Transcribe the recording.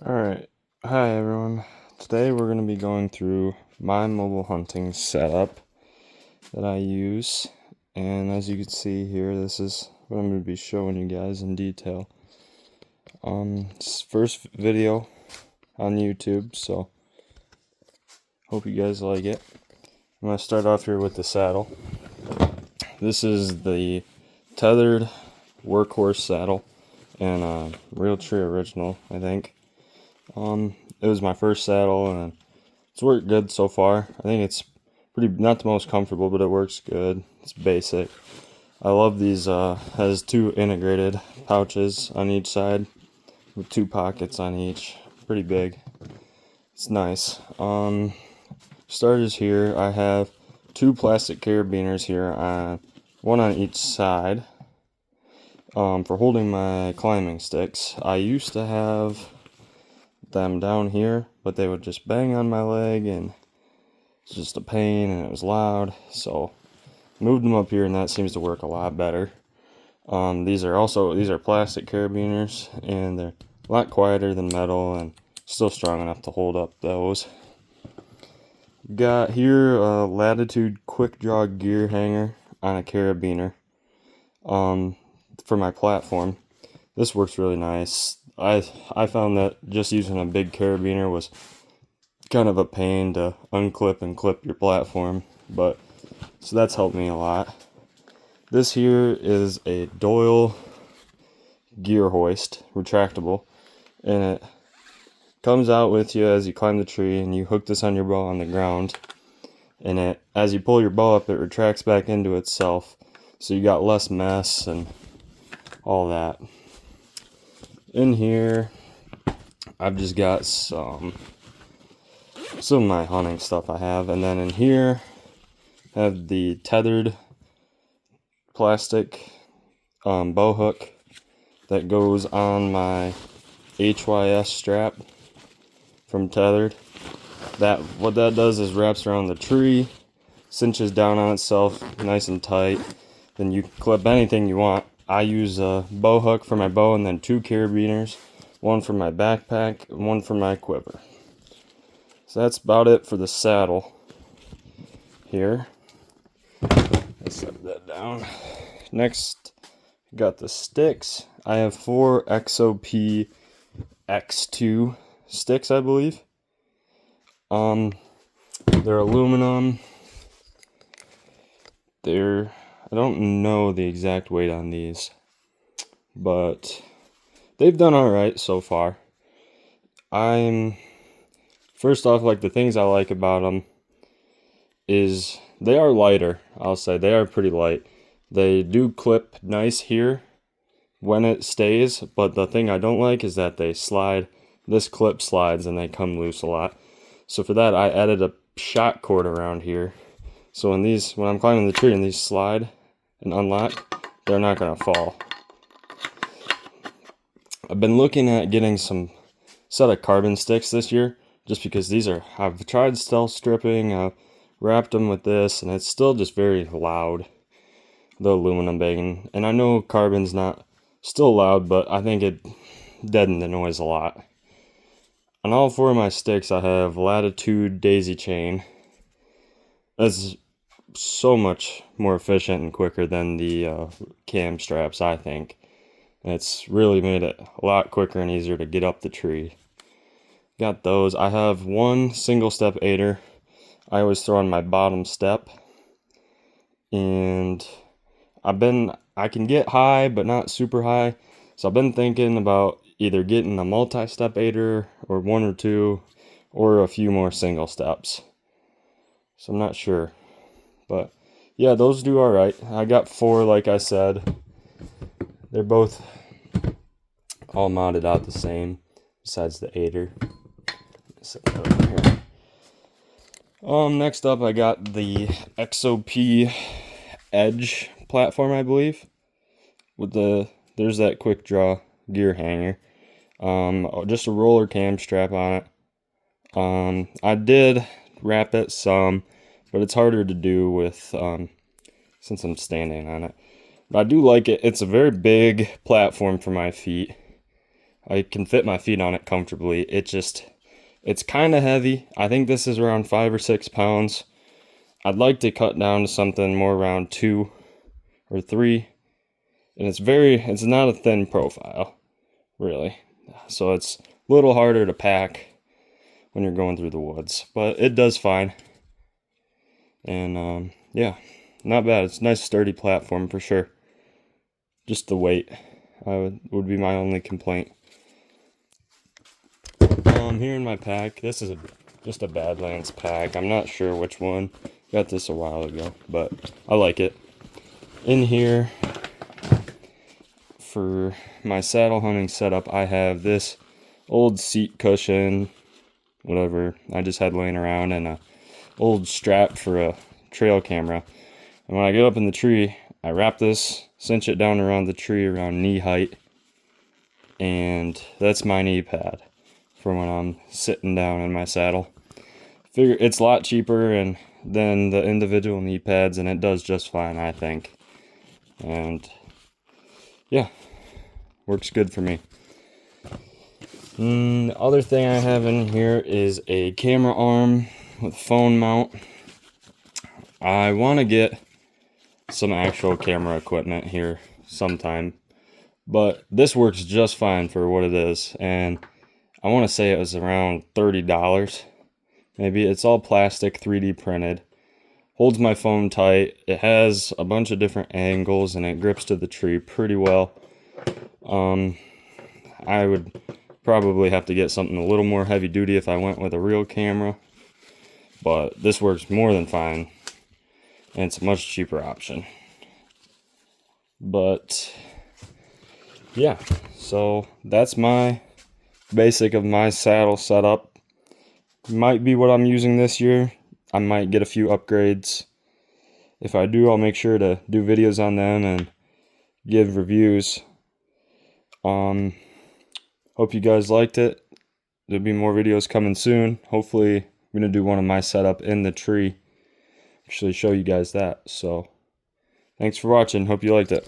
Alright, hi everyone. Today we're going to be going through my mobile hunting setup that I use. And as you can see here, this is what I'm going to be showing you guys in detail. It's first video on YouTube, so hope you guys like it. I'm going to start off here with the saddle. This is the tethered workhorse saddle and Realtree original, I think. It was my first saddle and it's worked good so far. I think it's not the most comfortable, but it works good. It's basic. I love these, has two integrated pouches on each side with two pockets on each. Pretty big. It's nice. Starters here, I have two plastic carabiners here, one on each side, for holding my climbing sticks. I used to have them down here, but they would just bang on my leg and it's just a pain and it was loud, so moved them up here and that seems to work a lot better. These are plastic carabiners and they're a lot quieter than metal and still strong enough to hold up those. Got here a Latitude quick draw gear hanger on a carabiner for my platform. This works really nice. I found that just using a big carabiner was kind of a pain to unclip and clip your platform, but so that's helped me a lot. This here is a Doyle gear hoist, retractable, and it comes out with you as you climb the tree, and you hook this on your bow on the ground, and as you pull your bow up, it retracts back into itself, so you got less mess and all that. In here, I've just got some of my hunting stuff I have, and then in here I have the tethered plastic bow hook that goes on my HYS strap from Tethered. What that does is wraps around the tree, cinches down on itself nice and tight, then you clip anything you want. I use a bow hook for my bow and then two carabiners, one for my backpack and one for my quiver. So that's about it for the saddle here. Let's set that down. Next, got the sticks. I have 4 XOP X2 sticks, I believe. They're aluminum. I don't know the exact weight on these, but they've done alright so far. First off, like, the things I like about them is they are lighter. I'll say they are pretty light. They do clip nice here when it stays, but the thing I don't like is that they slide. This clip slides and they come loose a lot. So for that, I added a shock cord around here. So when I'm climbing the tree and these slide and unlock, they're not gonna fall. I've been looking at getting some set of carbon sticks this year, just because I've tried stealth stripping, I've wrapped them with this, and it's still just very loud, the aluminum banging. And I know carbon's not still loud, but I think it deadened the noise a lot. On all 4 of my sticks, I have Latitude daisy chain. That's so much more efficient and quicker than the cam straps, I think. And it's really made it a lot quicker and easier to get up the tree. Got those. I have 1 single step aider I always throw on my bottom step, and I can get high but not super high, so I've been thinking about either getting a multi-step aider or 1 or 2 or a few more single steps, so I'm not sure, but yeah, those do alright. I got 4, like I said. They're both all modded out the same besides the aider. Set that over here. Next up, I got the XOP Edge platform, I believe. There's that quick draw gear hanger. Just a roller cam strap on it. I did wrap it some, but it's harder to do with since I'm standing on it. But I do like it. It's a very big platform for my feet. I can fit my feet on it comfortably. It's kind of heavy. I think this is around 5 or 6 pounds. I'd like to cut down to something more around 2 or 3. And it's not a thin profile, really. So it's a little harder to pack when you're going through the woods, but it does fine. And yeah, not bad. It's a nice sturdy platform for sure. Just the weight would be my only complaint. Here in my pack, this is just a Badlands pack. I'm not sure which one. Got this a while ago, but I like it. In here, for my saddle hunting setup, I have this old seat cushion, whatever I just had laying around, and a old strap for a trail camera. And when I get up in the tree, I wrap this, cinch it down around the tree around knee height, and that's my knee pad for when I'm sitting down in my saddle. Figure it's a lot cheaper than the individual knee pads, and it does just fine, I think. And yeah, works good for me. The other thing I have in here is a camera arm with phone mount. I want to get some actual camera equipment here sometime, but this works just fine for what it is, and I want to say it was around $30. Maybe. It's all plastic, 3D printed. Holds my phone tight. It has a bunch of different angles, and it grips to the tree pretty well. I would probably have to get something a little more heavy duty if I went with a real camera, but this works more than fine, and it's a much cheaper option. But yeah, so that's my basic of my saddle setup. Might be what I'm using this year. I might get a few upgrades. If I do, I'll make sure to do videos on them and give reviews. Hope you guys liked it. There'll be more videos coming soon. Hopefully I'm going to do one of my setup in the tree. Actually show you guys that. So thanks for watching. Hope you liked it.